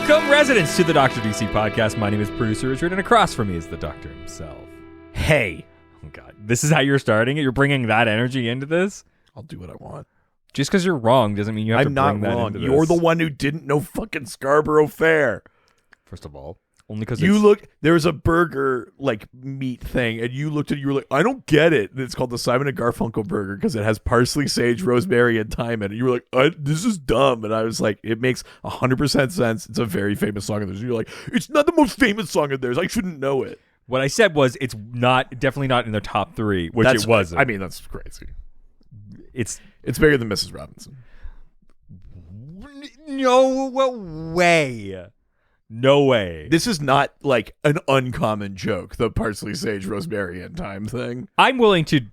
Welcome, residents, to the Dr. DC podcast. My name is producer Richard, and across from me is the doctor himself. Hey. Oh, God. This is how you're starting it? You're bringing that energy into this? I'll do what I want. Just because you're wrong doesn't mean you have to bring that into this. I'm not wrong. You're the one who didn't know fucking Scarborough Fair. First of all, only because there was a burger, like, meat thing, and you looked at it, you were like, I don't get it. And it's called the Simon and Garfunkel burger because it has parsley, sage, rosemary, and thyme in it. You were like, this is dumb. And I was like, it makes 100% sense. It's a very famous song of theirs. And you're like, it's not the most famous song of theirs. I shouldn't know it. What I said was it's definitely not in their top three, which it wasn't. I mean, that's crazy. It's bigger than Mrs. Robinson. No way. No way. This is not like an uncommon joke, the parsley, sage, rosemary, and thyme thing. I'm willing to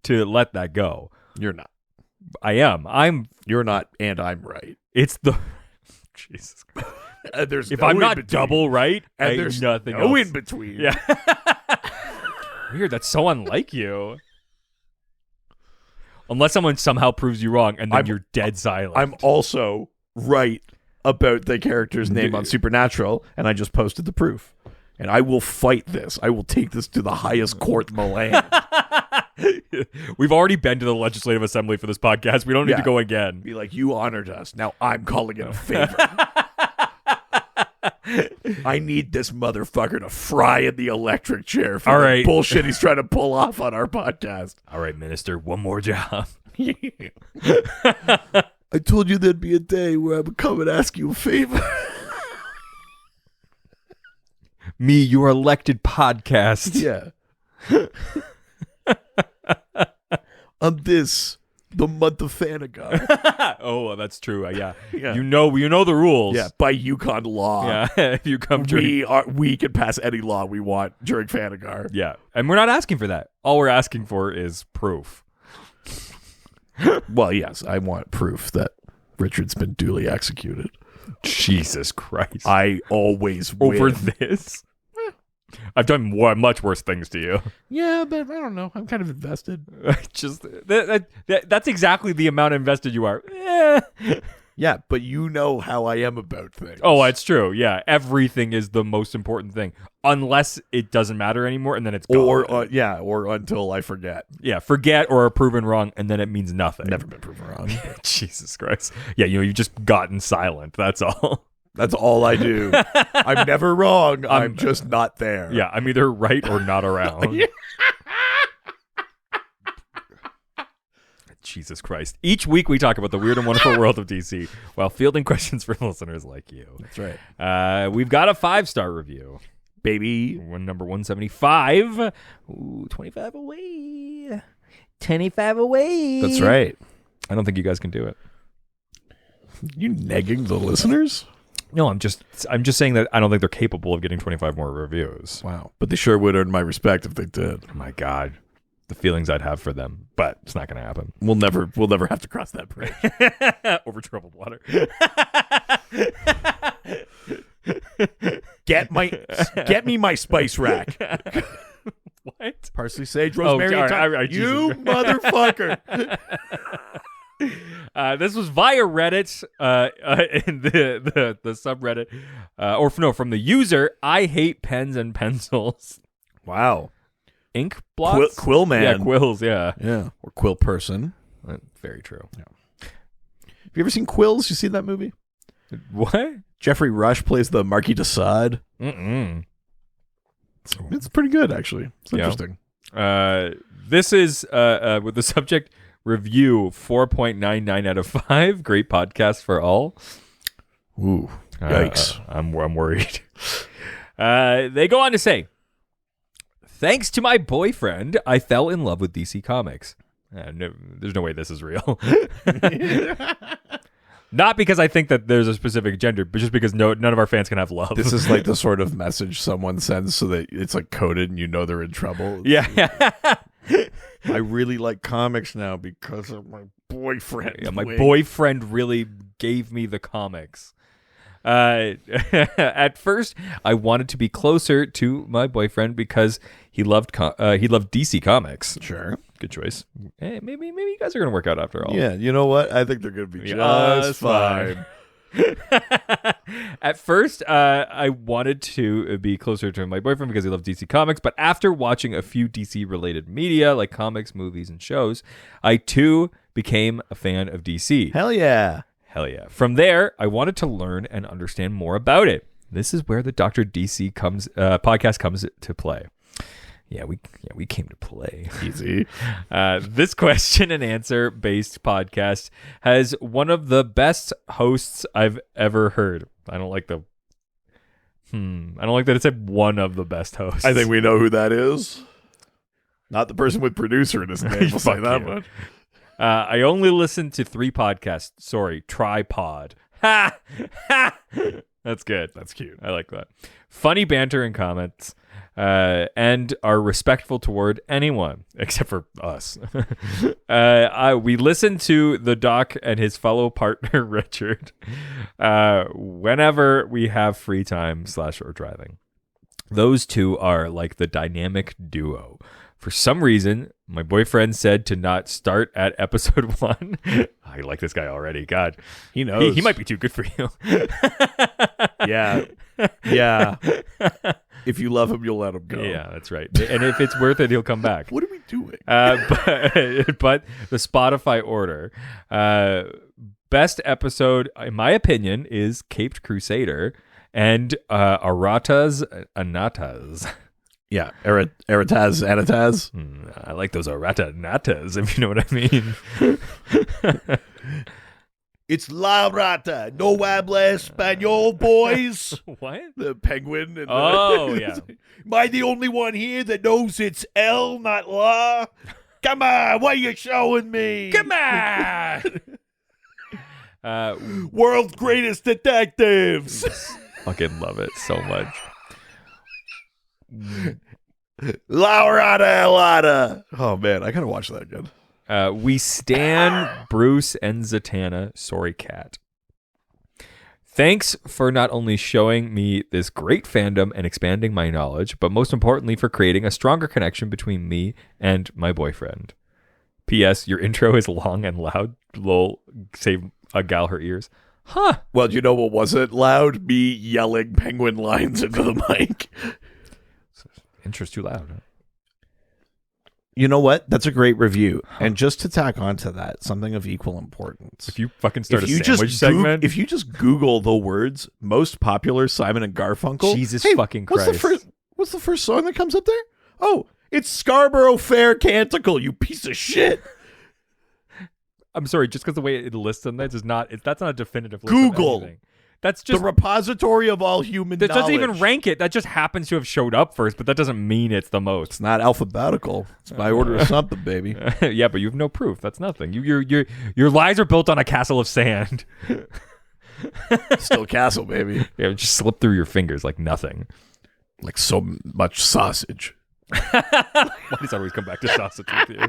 let that go. You're not. I am. You're not, and I'm right. It's the Jesus. There's if no I'm not in-between. double right, and there's nothing no else. in between. Yeah. Weird. That's so unlike you. Unless someone somehow proves you wrong, and then you're dead silent. I'm also right about the character's name on Supernatural, and I just posted the proof. And I will fight this. I will take this to the highest court in the land. We've already been to the Legislative Assembly for this podcast. We don't need to go again. Be like, you honored us. Now I'm calling it a favor. I need this motherfucker to fry in the electric chair for the bullshit he's trying to pull off on our podcast. All right, Minister, one more job. I told you there'd be a day where I would come and ask you a favor. Me, your elected podcast. Yeah. On this, the month of Fanagar. Oh, that's true. Yeah. Yeah. You know the rules. Yeah, by Yukon law. Yeah. If you come we can pass any law we want during Fanagar. Yeah. And we're not asking for that. All we're asking for is proof. Well, yes, I want proof that Richard's been duly executed. Jesus Christ. I always win. Over this? I've done much worse things to you. Yeah, but I don't know. I'm kind of invested. Just that's exactly the amount invested you are. Yeah, but you know how I am about things. Oh, it's true. Yeah, everything is the most important thing, unless it doesn't matter anymore, and then it's gone. Or until I forget. Yeah, forget or are proven wrong, and then it means nothing. Never been proven wrong. Jesus Christ. Yeah, you've just gotten silent. That's all. That's all I do. I'm never wrong. I'm just not there. Yeah, I'm either right or not around. Jesus Christ. Each week we talk about the weird and wonderful world of DC while fielding questions for listeners like you. That's right. We've got a 5-star review. Baby. Number 175. Ooh, 25 away. 25 away. That's right. I don't think you guys can do it. You negging the listeners? No, I'm just saying that I don't think they're capable of getting 25 more reviews. Wow. But they sure would earn my respect if they did. Oh my God. The feelings I'd have for them, but it's not going to happen. We'll never have to cross that bridge. Over troubled water. Get me my spice rack. What? Parsley, sage, rosemary, you motherfucker. This was via Reddit, in the subreddit, from the user. I hate pens and pencils. Wow. Ink blots? Quill man. Yeah, quills, yeah. Yeah. Or quill person. Very true. Yeah. Have you ever seen Quills? You seen that movie? What? Jeffrey Rush plays the Marquis de Sade. It's pretty good, actually. It's interesting. This is with the subject review 4.99 out of 5. Great podcast for all. Ooh. Yikes. I'm worried. They go on to say, thanks to my boyfriend, I fell in love with DC Comics. There's no way this is real. Not because I think that there's a specific gender, but just because none of our fans can have love. This is like the sort of message someone sends so that it's like coded and you know they're in trouble. Yeah. I really like comics now because of my boyfriend. Yeah, my boyfriend really gave me the comics. At first, I wanted to be closer to my boyfriend because he loved DC Comics. Sure, good choice. Hey, maybe you guys are gonna work out after all. Yeah, you know what? I think they're gonna be just fine. At first, I wanted to be closer to my boyfriend because he loved DC Comics, but after watching a few DC-related media like comics, movies, and shows, I too became a fan of DC. Hell yeah. Hell yeah. From there, I wanted to learn and understand more about it. This is where the Dr. DC podcast comes to play. Yeah, we came to play. Easy. This question and answer based podcast has one of the best hosts I've ever heard. I don't like that it said one of the best hosts. I think we know who that is. Not the person with producer in his name. We'll say that much. I only listen to 3 podcasts. Sorry, tripod. Ha! Ha! That's good. That's cute. I like that. Funny banter and comments. And are respectful toward anyone except for us. We listen to the doc and his fellow partner Richard whenever we have free time / or driving. Those two are like the dynamic duo. For some reason, my boyfriend said to not start at episode 1. I like this guy already. God, he knows. He might be too good for you. Yeah. Yeah. If you love him, you'll let him go. Yeah, that's right. And if it's worth it, he'll come back. What are we doing? But the Spotify order. Best episode, in my opinion, is Caped Crusader and Arata's Anatas. Yeah, Erataz, Anataz. I like those Arata Natas, if you know what I mean. It's Larata, no habla español, boys. What? The penguin. And yeah. Am I the only one here that knows it's L, not La? Come on, what are you showing me? Come on! World's greatest detectives. Fucking love it so much. Larata, Elata. Oh, man, I gotta watch that again. We stan Bruce and Zatanna. Sorry, cat. Thanks for not only showing me this great fandom and expanding my knowledge, but most importantly for creating a stronger connection between me and my boyfriend. P.S. Your intro is long and loud. Lol. Save a gal her ears. Huh. Well, you know what wasn't loud? Me yelling penguin lines into the mic. Intro's too loud. Huh? You know what? That's a great review. And just to tack onto that, something of equal importance. If you fucking start a sandwich segment. If you just Google the words most popular Simon and Garfunkel. Jesus fucking Christ. What's the first song that comes up there? Oh, it's Scarborough Fair Canticle, you piece of shit. I'm sorry, just because the way it lists them, that's not a definitive list. Google. Of anything. That's just the repository of all human knowledge. That doesn't even rank it. That just happens to have showed up first, but that doesn't mean it's the most. It's not alphabetical. It's by order of something, baby. Yeah, but you have no proof. That's nothing. Your lies are built on a castle of sand. Still castle, baby. Yeah, it just slip through your fingers like nothing. Like so much sausage. Why does it always come back to sausage with you?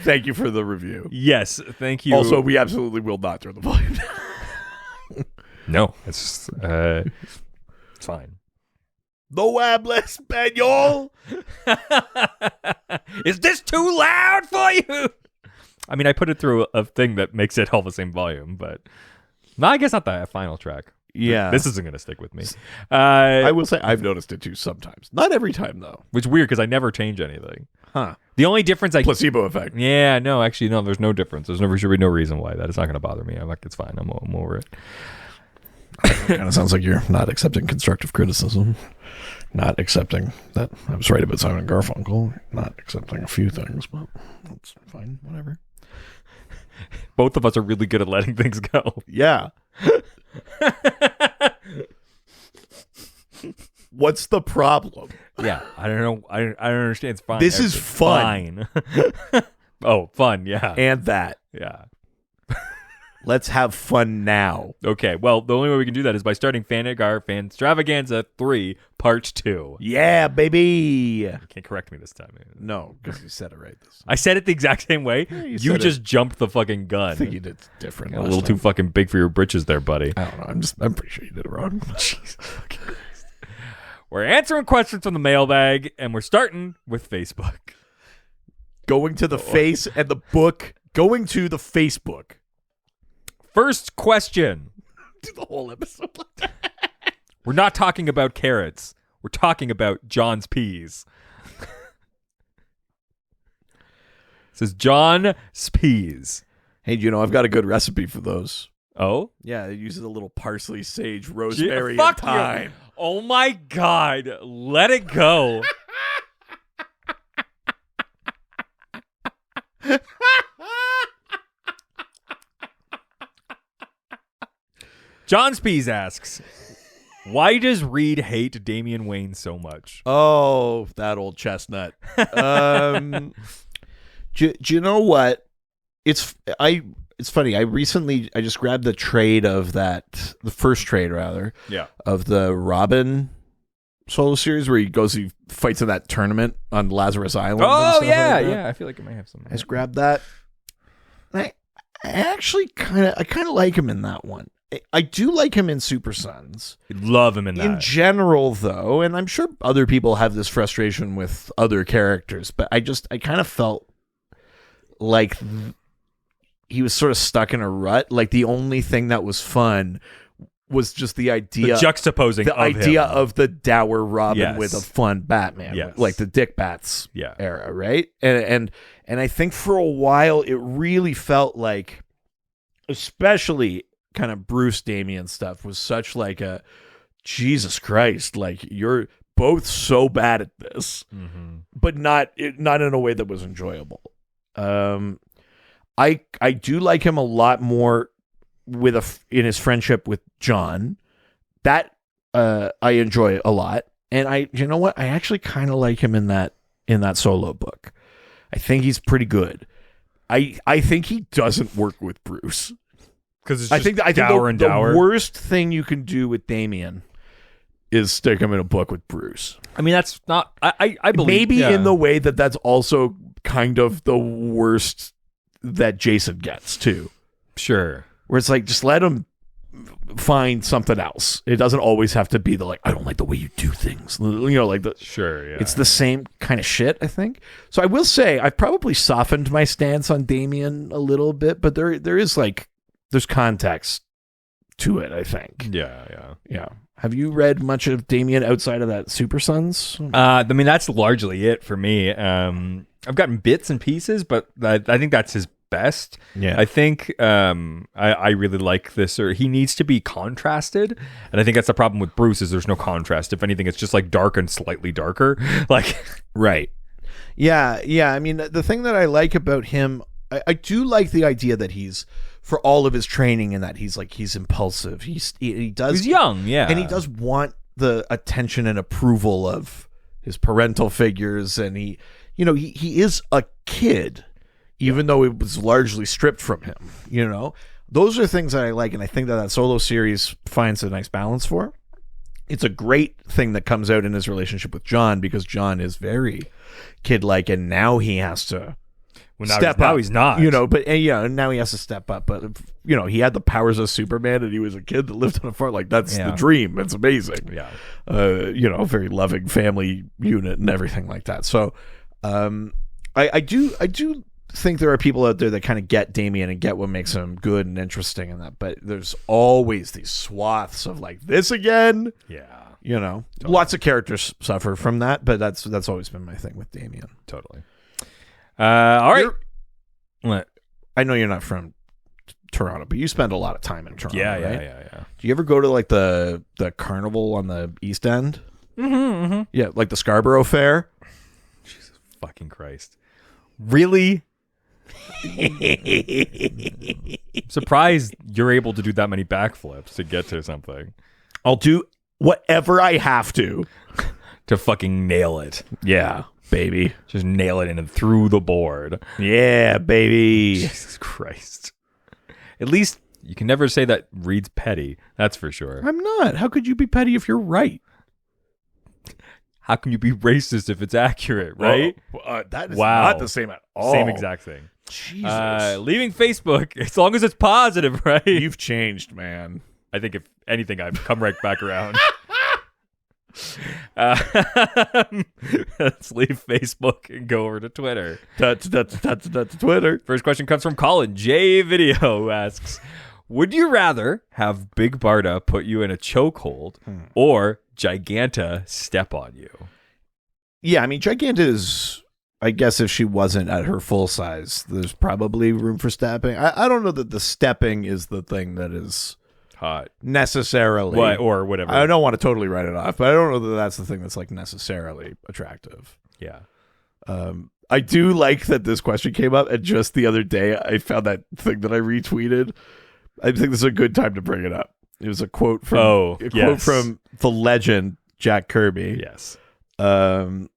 Thank you for the review. Yes, thank you. Also, we absolutely will not turn the volume down. No, it's it's fine. No habla español. Is this too loud for you? I mean, I put it through a thing that makes it all the same volume, but no, I guess not the final track. Yeah. This isn't going to stick with me. I will say I've noticed it too sometimes. Not every time, though. Which is weird because I never change anything. Huh. The only difference placebo effect. Yeah, no, actually, no, there's no difference. There should be no reason why that. It's not going to bother me. I'm like, it's fine. I'm over it. Kind of sounds like you're not accepting constructive criticism. Not accepting that I was right about Simon and Garfunkel. Not accepting a few things, but that's fine. Whatever. Both of us are really good at letting things go. Yeah. What's the problem? Yeah, I don't know. I don't understand. It's fine. This is fun. Fine. Oh, fun. Yeah. And that. Yeah. Let's have fun now. Okay, well, the only way we can do that is by starting Fanagar Fanstravaganza 3, Part 2. Yeah, baby. You can't correct me this time. No, because you said it right this time. I said it the exact same way. Yeah, you just jumped the fucking gun. I think you did different. A little too fucking big for your britches there, buddy. I don't know. I'm pretty sure you did it wrong. Jesus fucking Christ. We're answering questions from the mailbag, and we're starting with Facebook. Going to the face and the book. Going to the Facebook. First question. Do the whole episode like that. We're not talking about carrots. We're talking about John's peas. It says John's peas. Hey, I've got a good recipe for those. Oh? Yeah, it uses a little parsley, sage, rosemary, and Fuck thyme. you. Oh my God. Let it go. John's Peas asks, why does Reed hate Damian Wayne so much? Oh, that old chestnut. Do you know what? It's funny. I just grabbed the trade of the first trade rather. Yeah. Of the Robin solo series where he fights in that tournament on Lazarus Island. Oh yeah. I feel like it might have some. I just grabbed that. I actually kind of like him in that one. I do like him in Super Sons. Love him in that. In general, though, and I'm sure other people have this frustration with other characters, but I kind of felt like he was sort of stuck in a rut. Like the only thing that was fun was just the idea, juxtaposing the of idea him. of the dour Robin Yes. with a fun Batman, Yes. like the Dick Bats Yeah. era, right? And I think for a while it really felt like, especially kind of Bruce Damian stuff, was such like a Jesus Christ, like you're both so bad at this, but not in a way that was enjoyable. I do like him a lot more in his friendship with John. That I enjoy a lot, and you know what? I actually kind of like him in that solo book. I think he's pretty good. I think he doesn't work with Bruce. Because I think the worst thing you can do with Damian is stick him in a book with Bruce. I mean, that's not. I believe Maybe in the way that's also kind of the worst that Jason gets too. Sure. Where it's like, just let him find something else. It doesn't always have to be I don't like the way you do things. Sure. Yeah. It's the same kind of shit, I think. So I will say I've probably softened my stance on Damian a little bit, but there is there's context to it, I think. Yeah. Have you read much of Damian outside of that Super Sons? I mean, that's largely it for me. I've gotten bits and pieces, but I think that's his best. Yeah. I think I really like this. Or he needs to be contrasted, and I think that's the problem with Bruce is there's no contrast. If anything, it's just like dark and slightly darker. Like, right. Yeah. I mean, the thing that I like about him, I do like the idea that he's, for all of his training, and that he's impulsive. He's young, yeah, and he does want the attention and approval of his parental figures, and he is a kid, even though it was largely stripped from him. Those are things that I like, and I think that solo series finds a nice balance for. It's a great thing that comes out in his relationship with John, because John is very kid-like, and now he has to. Step up. Now he's not. But now he has to step up. But he had the powers of Superman, and he was a kid that lived on a farm. Like, that's the dream. It's amazing. Yeah. Very loving family unit and everything like that. So, I do think there are people out there that kind of get Damian and get what makes him good and interesting in that. But there's always these swaths of like this again. Yeah. Totally. Lots of characters suffer from that, but that's always been my thing with Damian. Totally. All right. What? I know you're not from Toronto, but you spend a lot of time in Toronto. Yeah, right? yeah. Do you ever go to like the carnival on the East End? Mm-hmm. Yeah, like the Scarborough Fair. Jesus fucking Christ! Really? I'm surprised you're able to do that many backflips to get to something. I'll do whatever I have to fucking nail it. Yeah. Baby. Just nail it in and through the board. Yeah, baby. Jesus Christ. At least you can never say that Reed's petty. That's for sure. I'm not. How could you be petty if you're right? How can you be racist if it's accurate, right? That is not the same at all. Same exact thing. Jesus. Leaving Facebook, as long as it's positive, right? You've changed, man. I think if anything, I've come right back around. Let's leave Facebook and go over to Twitter. That's Twitter. First question comes from Colin J Video, who asks, Would you rather have Big Barda put you in a chokehold or Giganta step on you? Yeah, I mean, Giganta is, I guess if she wasn't at her full size, there's probably room for stepping. I don't know that the stepping is the thing that is Hot. necessarily. Or whatever. I don't want to totally write it off, but I don't know that that's the thing that's like necessarily attractive. Yeah. I do like that this question came up, and just the other day I found that thing that I retweeted. I think this is a good time to bring it up. It was a quote from quote from the legend Jack Kirby. Yes. And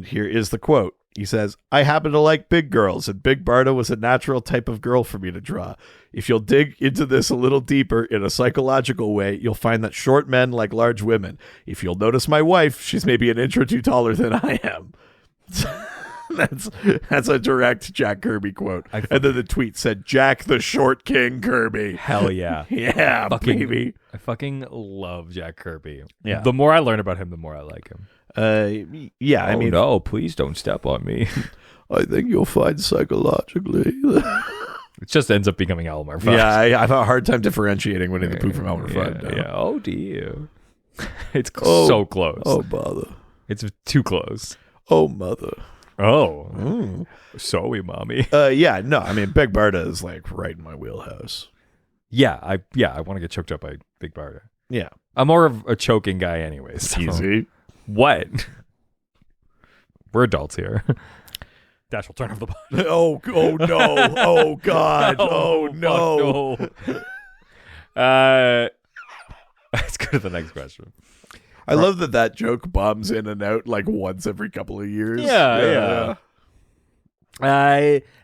here is the quote. He says, "I happen to like big girls, and Big Barda was a natural type of girl for me to draw. If you'll dig into this a little deeper in a psychological way, you'll find that short men like large women. If you'll notice my wife, she's maybe an inch or two taller than I am." That's a direct Jack Kirby quote. And then the tweet said, "Jack the Short King Kirby." Hell yeah. Yeah, baby. I fucking love Jack Kirby. Yeah. The more I learn about him, the more I like him. Yeah, I mean, no, please don't step on me. I think you'll find psychologically. It just ends up becoming Elmer Fudd. Yeah, I have a hard time differentiating Winnie the Pooh from Elmer Fudd. Yeah, yeah. Oh, do you? It's Oh. so close. Oh, bother. It's too close. Oh, mother. Oh. Sorry, mommy. Yeah, no, I mean, Big Barda is like right in my wheelhouse. Yeah, I want to get choked up by Big Barda. Yeah. I'm more of a choking guy anyways. So. Easy. What? We're adults here. Dash will turn off the button. Oh no. Oh, God. Oh, no. Let's go to the next question. I love that joke bombs in and out like once every couple of years. Yeah.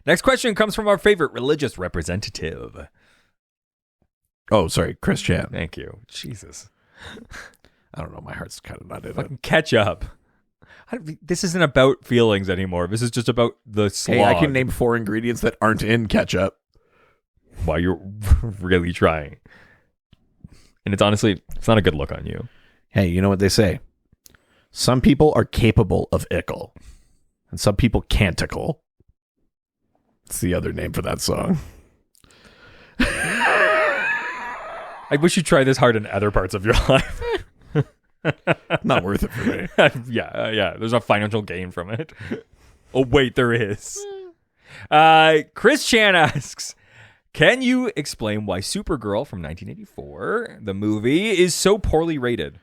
Next question comes from our favorite religious representative. Oh, sorry, Chris Chan. Thank you. Jesus. I don't know. My heart's kind of not in it. Fucking catch up. This isn't about feelings anymore. This is just about the slog. Hey, I can name 4 ingredients that aren't in ketchup. Wow, you're really trying. And it's honestly, it's not a good look on you. Hey, you know what they say? Some people are capable of ickle, and some people can't ickle. It's the other name for that song. I wish you tried this hard in other parts of your life. Not worth it for me. Yeah. There's no financial gain from it. Oh, wait, there is. Chris Chan asks, can you explain why Supergirl from 1984, the movie, is so poorly rated?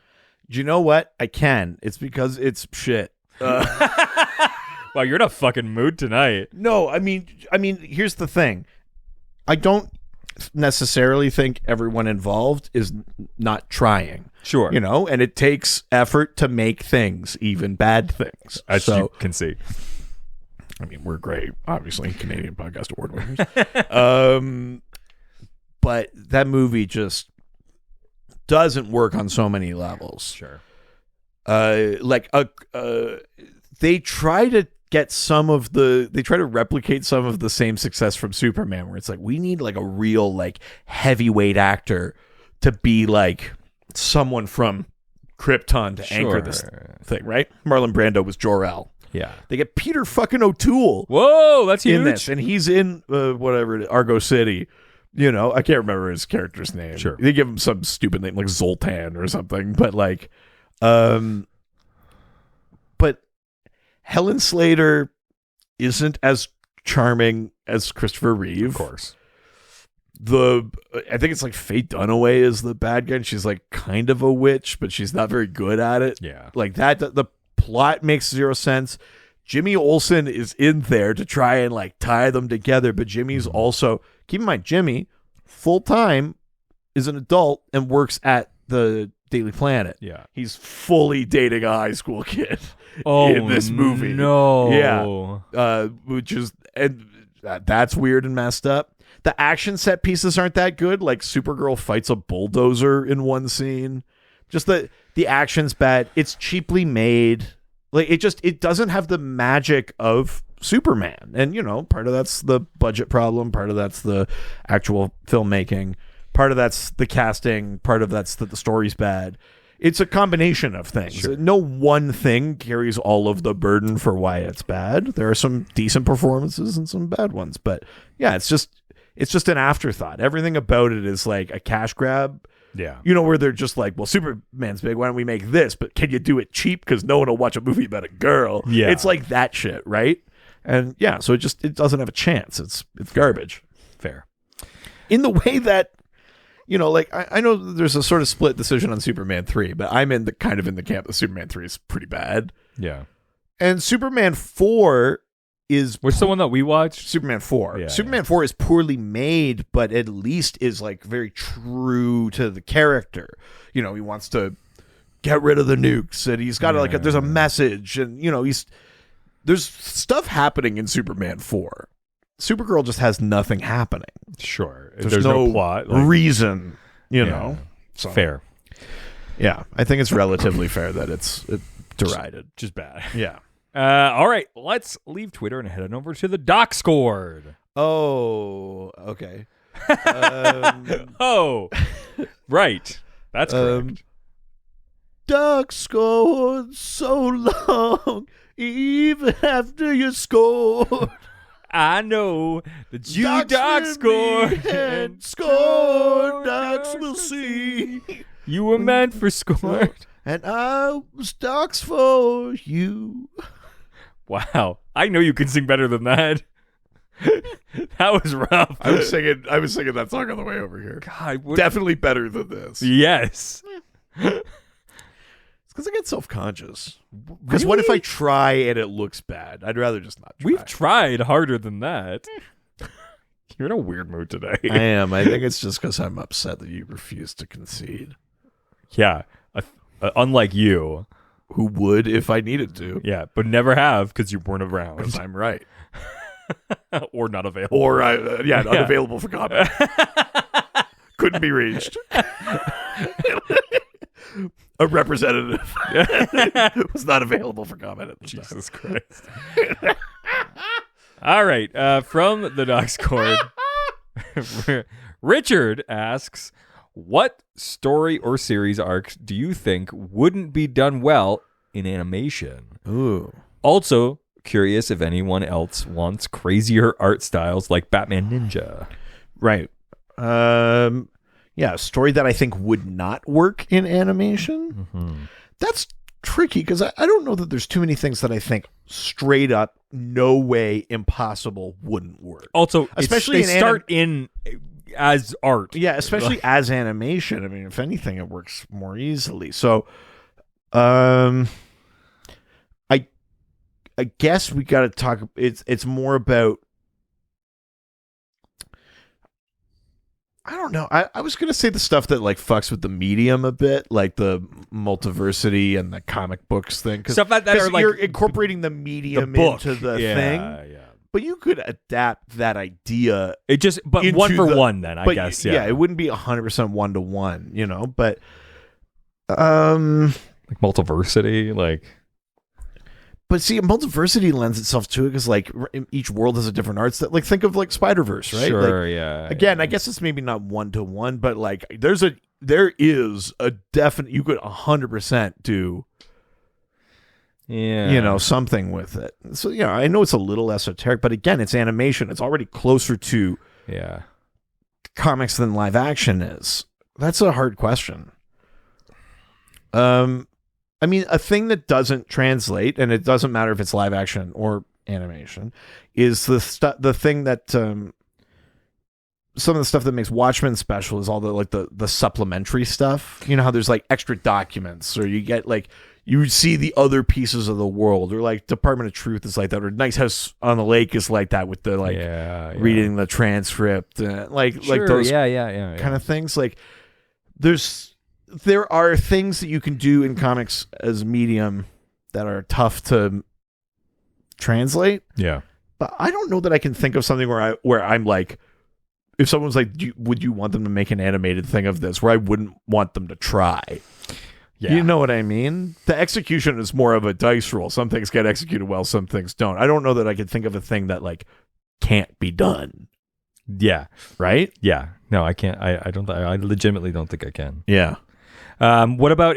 Do you know what? I can. It's because it's shit. Wow, you're in a fucking mood tonight. No, I mean, here's the thing. I don't necessarily think everyone involved is not trying. Sure. You know, and it takes effort to make things, even bad things. As you can see. I mean, we're great, obviously, Canadian Podcast Award winners. But that movie just doesn't work on so many levels. Sure. They try to get they try to replicate some of the same success from Superman, where it's like, we need like a real like heavyweight actor to be like someone from Krypton to anchor this thing, right? Marlon Brando was Jor-El. Yeah. They get Peter fucking O'Toole. Whoa, that's huge. In this, and he's in Argo City. You know, I can't remember his character's name. Sure. They give him some stupid name like Zoltan or something, but like, but Helen Slater isn't as charming as Christopher Reeve. Of course. I think it's like Faye Dunaway is the bad guy, and she's like kind of a witch, but she's not very good at it. Yeah. Like that, the plot makes zero sense. Jimmy Olsen is in there to try and like tie them together, but Jimmy's also, keep in mind, Jimmy full time is an adult and works at the Daily Planet. Yeah. He's fully dating a high school kid in this movie. No. Yeah. Which is, and that's weird and messed up. The action set pieces aren't that good. Like Supergirl fights a bulldozer in one scene. Just the action's bad. It's cheaply made. Like it doesn't have the magic of Superman. And you know, part of that's the budget problem, part of that's the actual filmmaking, part of that's the casting, part of that's that the story's bad. It's a combination of things. Sure. No one thing carries all of the burden for why it's bad. There are some decent performances and some bad ones, but yeah, it's just an afterthought. Everything about it is like a cash grab. Yeah. You know, where they're just like, well, Superman's big. Why don't we make this? But can you do it cheap? Because no one will watch a movie about a girl. Yeah. It's like that shit, right? And yeah, so it doesn't have a chance. It's garbage. Fair. In the way that, you know, like I know there's a sort of split decision on Superman 3, but I'm in the camp that Superman 3 is pretty bad. Yeah. And Superman 4 is What's the one that we watched? Superman 4. Yeah, Superman 4 is poorly made, but at least is like very true to the character. You know, he wants to get rid of the nukes, and he's got there's a message, and you know, there's stuff happening in Superman 4. Supergirl just has nothing happening. Sure. There's no plot, reason, you know. So, fair. Yeah, I think it's relatively fair that it's derided. Just bad. Yeah. All right, let's leave Twitter and head on over to the Doc Scored. Oh, okay. Oh, right. That's correct. Doc scored so long, even after you scored. I know that you Docs Doc scored and scored. Docs will see. You were meant for scored. And I was Docs for you. Wow, I know you can sing better than that. That was rough. I was singing that song on the way over here. God, definitely better than this. Yes. It's because I get self-conscious. Because what if I try and it looks bad? I'd rather just not try. We've tried harder than that. You're in a weird mood today. I am. I think it's just because I'm upset that you refuse to concede. Yeah. Unlike you. Who would if I needed to. Yeah, but never have because you weren't around. Because I'm right. Or not available. Or, unavailable for comment. Couldn't be reached. A representative was not available for comment at the time. Jesus Christ. All right. From the Doc Scored, Richard asks, what story or series arcs do you think wouldn't be done well in animation? Ooh. Also, curious if anyone else wants crazier art styles like Batman Ninja. Right. Yeah, a story that I think would not work in animation. Mm-hmm. That's tricky because I don't know that there's too many things that I think straight up, no way, impossible wouldn't work. Also, especially they start in as art. Yeah, especially as animation. I mean, if anything, it works more easily. So, I guess we got to talk. It's more about. I don't know. I was gonna say the stuff that like fucks with the medium a bit, like the multiversity and the comic books thing. Stuff that are like you're incorporating the medium into the thing. Yeah. But you could adapt that idea. It just, but one for one, then I guess. Yeah, it wouldn't be 100% 1-to-1, you know. But, like multiversity, like. But see, multiversity lends itself to it because like each world has a different art style. Like think of like Spider-Verse, right? Sure, like, yeah. Again, yeah. I guess it's maybe not 1-to-1, but like there is a definite. You could 100% do. Yeah. You know, something with it. So, yeah, I know it's a little esoteric, but again, it's animation. It's already closer to comics than live action is. That's a hard question. I mean, a thing that doesn't translate, and it doesn't matter if it's live action or animation, is the thing that some of the stuff that makes Watchmen special is all the supplementary stuff. You know how there's like extra documents, or you get like you see the other pieces of the world, or like Department of Truth is like that, or Nice House on the Lake is like that with the like reading the transcript, like those kind of things. Like there are things that you can do in comics as a medium that are tough to translate. Yeah, but I don't know that I can think of something where I'm like, if someone's like, would you want them to make an animated thing of this? Where I wouldn't want them to try. Yeah. You know what I mean? The execution is more of a dice roll. Some things get executed well, some things don't. I don't know that I could think of a thing that like can't be done. Yeah. Right? Yeah. No, I can't. I don't. I legitimately don't think I can. Yeah. What about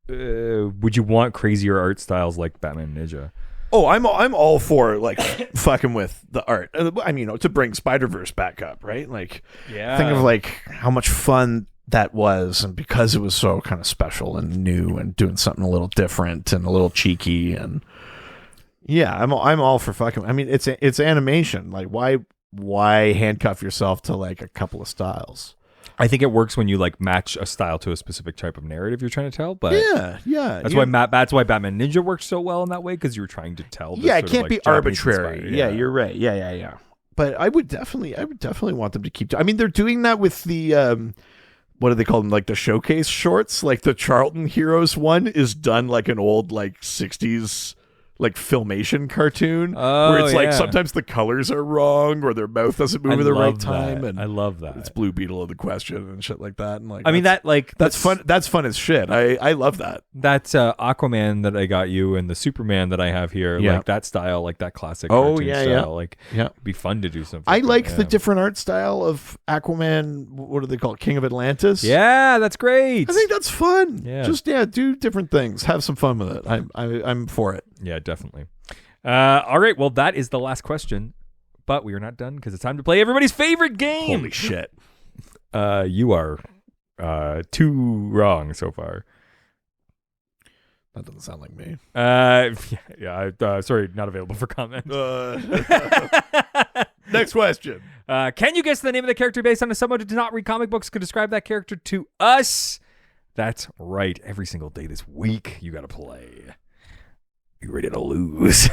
would you want crazier art styles like Batman Ninja? Oh, I'm all for like fucking with the art. I mean, to bring Spider-Verse back up, right? Like, think of like how much fun that was, and because it was so kind of special and new and doing something a little different and a little cheeky, and yeah, I'm all for fucking. I mean, it's animation. Like, why handcuff yourself to like a couple of styles? I think it works when you like match a style to a specific type of narrative you're trying to tell. But yeah, that's why Batman Ninja works so well in that way, because you were trying to tell. This it can't be arbitrary. Japanese-inspired, Yeah, you're right. Yeah. But I would definitely want them to keep. I mean, they're doing that with the what do they call them? Like the showcase shorts. Like the Charlton Heroes one is done like an old like 60s like Filmation cartoon, where it's like sometimes the colors are wrong or their mouth doesn't move at the right time. And I love that. It's Blue Beetle of the Question and shit like that. And like, I mean, that's fun. That's fun as shit. I love that. That's Aquaman that I got you, and the Superman that I have here. Yeah. Like that style, like that classic cartoon style. Like, it'd be fun to do something. I like the different art style of Aquaman. What do they call it? King of Atlantis. Yeah, that's great. I think that's fun. Yeah. Just do different things. Have some fun with it. I'm for it. Yeah, definitely. All right, well, that is the last question, but we are not done because it's time to play everybody's favorite game. Holy shit. You are too wrong so far. That doesn't sound like me. Sorry, not available for comment. Next question. Can you guess the name of the character based on someone who did not read comic books could describe that character to us? That's right. Every single day this week, you got to play. You ready to lose?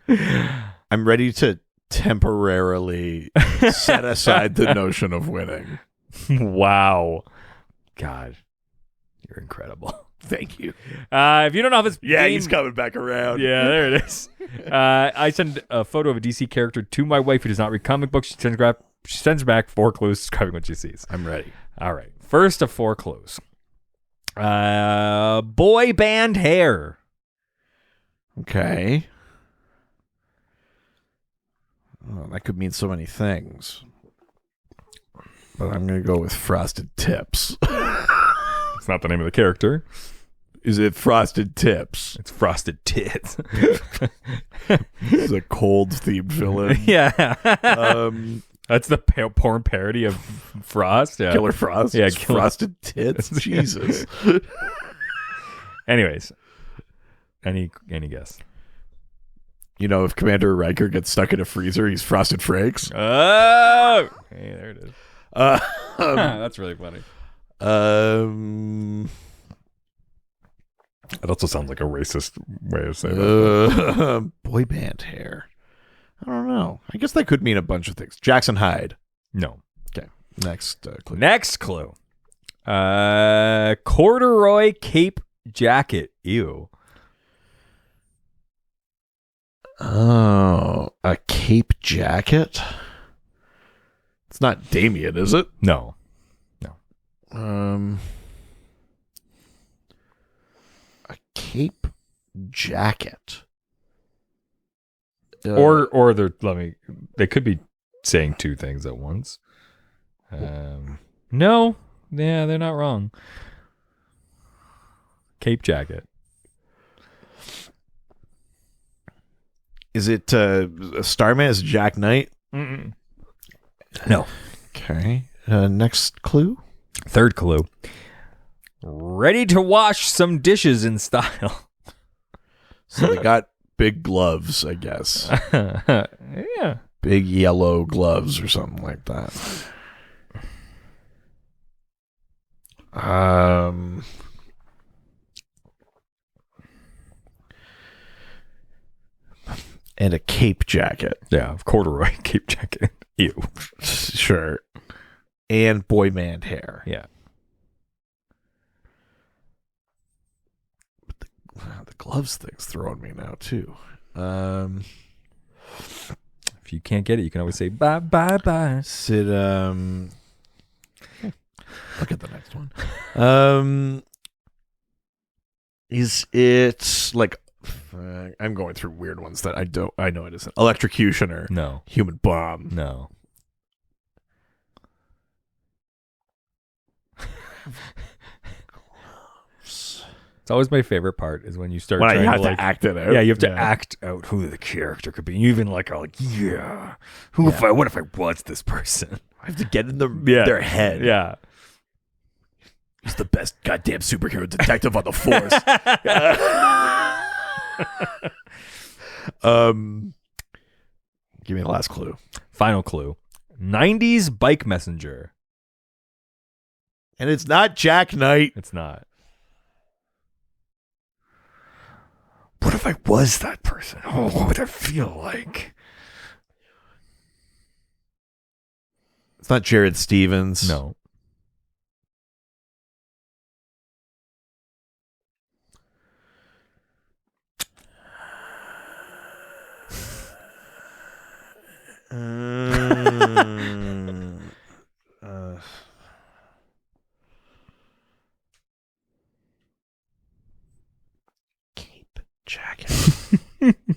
I'm ready to temporarily set aside the notion of winning. Wow. God, you're incredible. Thank you. If you don't know if it's he's coming back around. Yeah, there it is. I send a photo of a DC character to my wife who does not read comic books. She sends back 4 clues describing what she sees. I'm ready. All right. First of 4 clues. Boy band hair. Okay. Oh, that could mean so many things. But I'm going to go with Frosted Tips. It's not the name of the character. Is it Frosted Tips? It's Frosted Tits. It's a cold themed villain. Yeah. That's the porn parody of Frost. Yeah. Killer Frost. Yeah, Frosted Tits. Jesus. Anyways, any guess? You know, if Commander Riker gets stuck in a freezer, he's Frosted Franks. Oh, hey, there it is. That's really funny. It also sounds like a racist way of saying that. Boy band hair. I don't know. I guess that could mean a bunch of things. Jackson Hyde. No. Okay. Next clue. Next clue. Corduroy cape jacket. Ew. Oh, a cape jacket? It's not Damian, is it? No. A cape jacket. Or they could be saying 2 things at once. No. Yeah, they're not wrong. Cape jacket. Is it Starman? Is it Jack Knight? Mm-mm. No. Okay. Next clue. 3rd clue. Ready to wash some dishes in style. So they got big gloves, I guess. Yeah. Big yellow gloves or something like that. And a cape jacket. Yeah, corduroy cape jacket. Ew. Sure. And boy band hair. Yeah. But the gloves thing's throwing me now, too. If you can't get it, you can always say bye, bye, bye. Sit, look at the next one. Is it like, I'm going through weird ones that I know it isn't. Electrocutioner. No. Human bomb. No. Gloves. It's always my favorite part is when you start When trying I have to, to act it out. Yeah, you have to act out who the character could be. You even like are like, yeah, what if I was this person? I have to get in their head. Yeah. He's the best goddamn superhero detective on the force. Give me the last clue. Final clue. 90s bike messenger. And it's not Jack Knight. It's not. What if I was that person? Oh, what would that feel like? It's not Jared Stevens. No. Cape jacket.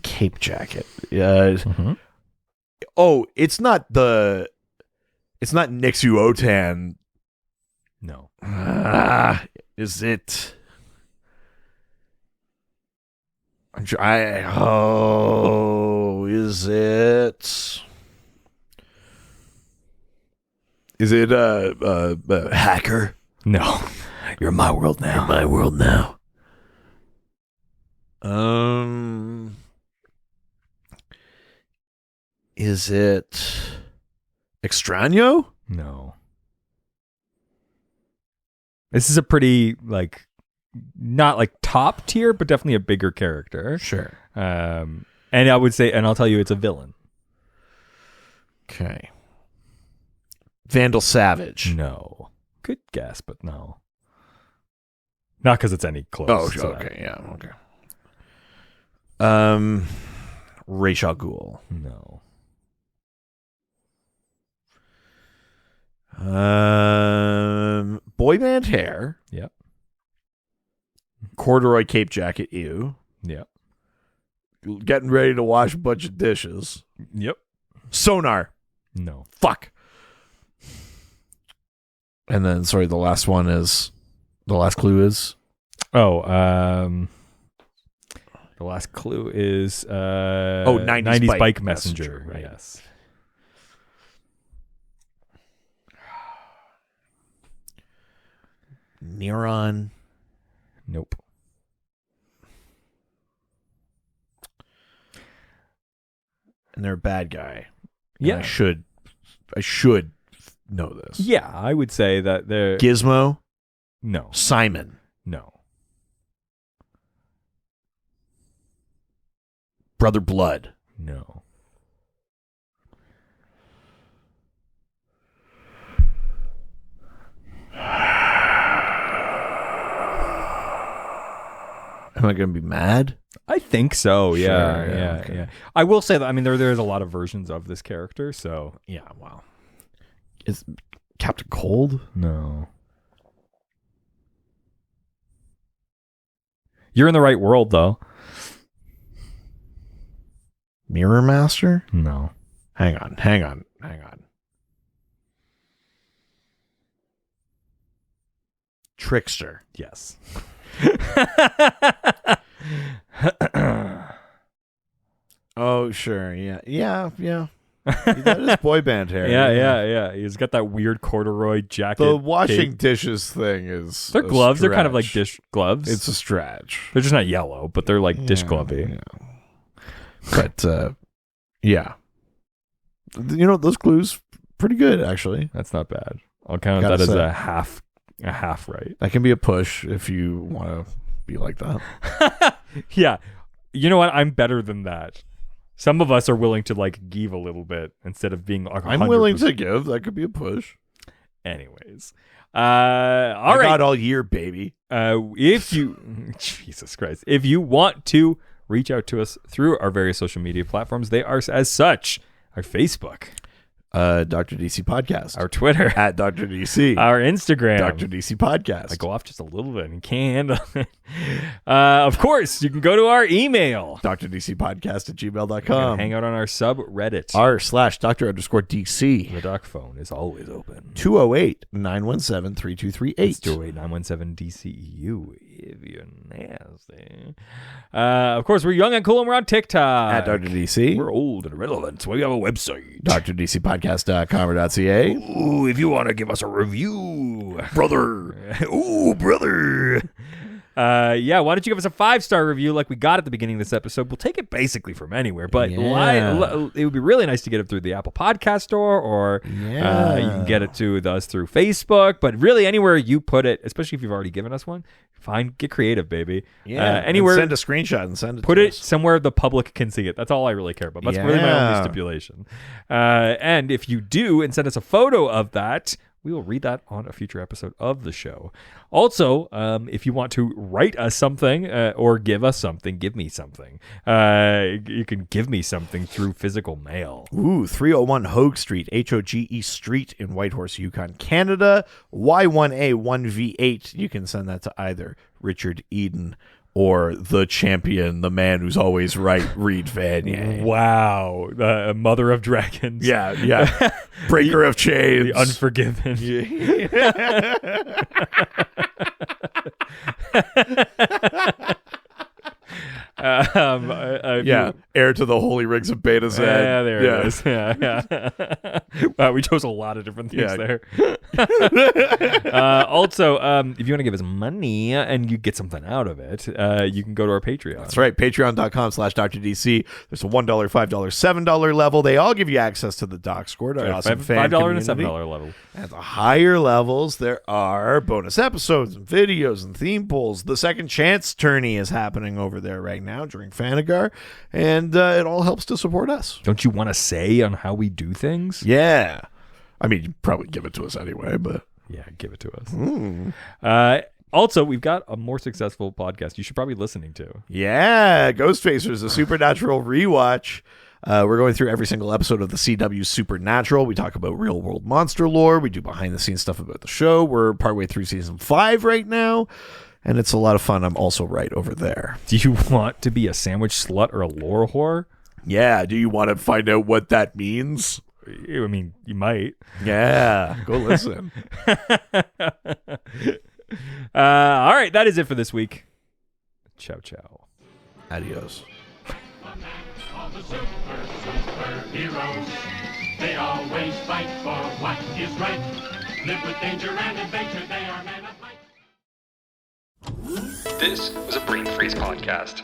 Cape jacket. Yeah. Oh, it's not Nixu Otan. No. Is it? Is it? Is it a hacker? No. You're in my world now. In my world now. Is it Extraño? No. This is a pretty like not like top tier, but definitely a bigger character. Sure. And I would say, and I'll tell you, it's a villain. Okay. Vandal Savage. No. Good guess, but no. Not because it's any close. Oh, to okay. that. Yeah, okay. Ra's al Ghul. No. Boy band hair. Yep. Corduroy cape jacket. Ew. Yep. Getting ready to wash a bunch of dishes. Yep. Sonar. No. Fuck. And then, sorry, the last clue is. Oh, the last clue is 90s bike messenger. Right. Yes. Neuron. Nope. And they're a bad guy. Yeah. And I should know this. Yeah, I would say that they're Gizmo. No. Simon. No. Brother Blood. No. Am I going to be mad? I think so. Yeah. Sure, Yeah. okay. Yeah. I will say that. I mean, there's a lot of versions of this character. So Yeah, wow. Is Captain Cold? no. You're in the right world, though. Mirror Master? No. Hang on. Trickster. Yes. Oh, sure. Yeah. That is boy band hair. Yeah. He's got that weird corduroy jacket. The washing cape. dishes thing is. They're gloves. They're kind of like stretch. dish gloves. It's a stretch. They're just not yellow, but they're like dish glovey. Yeah. But yeah, those clues pretty good actually. That's not bad. I'll count Gotta that as say. a half right. That can be a push if you want to be like that. Yeah. You know what? I'm better than that. Some of us are willing to like give a little bit instead of being like 100%. I'm willing to give. That could be a push. Anyways. All right. Not all year, baby. If you Jesus Christ. If you want to reach out to us through our various social media platforms, they are as such: our Facebook, Dr. DC Podcast, our Twitter, at Dr. DC, our Instagram, Dr. DC Podcast. I go off just a little bit and can't handle it. Of course, you can go to our email, drdcpodcast@gmail.com. hang out on our subreddit. r/Dr_DC. The doc phone is always open. 208-917-3238. It's 208-917-DCEU. if you're nasty. Of course, we're young and cool, and we're on TikTok. At Dr. DC. We're old and irrelevant, so we have a website. DrDCPodcast.com or .ca. Ooh, if you want to give us a review. Brother. Ooh, brother. Yeah, why don't you give us a 5-star review like we got at the beginning of this episode? We'll take it basically from anywhere, but it would be really nice to get it through the Apple Podcast Store, or you can get it to us through Facebook, but really anywhere you put it, especially if you've already given us one, fine, get creative, baby. Yeah, anywhere. Send a screenshot and send it Put to it us. somewhere the public can see it. That's all I really care about. That's really my only stipulation. And if you do and send us a photo of that, we will read that on a future episode of the show. Also, if you want to write us something or give us something, give me something. You can give me something through physical mail. Ooh, 301 Hogue Street, Hoge Street in Whitehorse, Yukon, Canada. Y1A1V8. You can send that to either Richard Eden or the champion, the man who's always right, Reed Vanier. Wow. Mother of Dragons. Yeah. Breaker of Chains. The Unforgiven. Heir to the holy rings of Beta Z. Yeah, there it is. Yeah. Wow, we chose a lot of different things there. Also, if you want to give us money and you get something out of it, you can go to our Patreon. That's right. Patreon.com/DrDC. There's a $1, $5, $7 level. They all give you access to the Doc Squad, our awesome fan $5 community. and a $7 level. At the higher levels, there are bonus episodes and videos and theme polls. The Second Chance tourney is happening over there right now during Fanagar, and it all helps to support us. Don't you want to say on how we do things? Yeah. I mean, you probably give it to us anyway, but... Yeah, give it to us. Also, we've got a more successful podcast you should probably be listening to. Yeah, Ghostfacers, a Supernatural rewatch. We're going through every single episode of the CW Supernatural. We talk about real-world monster lore. We do behind-the-scenes stuff about the show. We're partway through season 5 right now, and it's a lot of fun. I'm also right over there. Do you want to be a sandwich slut or a lore whore? Yeah, do you want to find out what that means? I mean, you might. Yeah, go listen. All right, that is it for this week. Ciao, ciao. Adios. Superheroes. They always fight for what is right. Live with danger and adventure. They are men of might. This was a Brain Freeze podcast.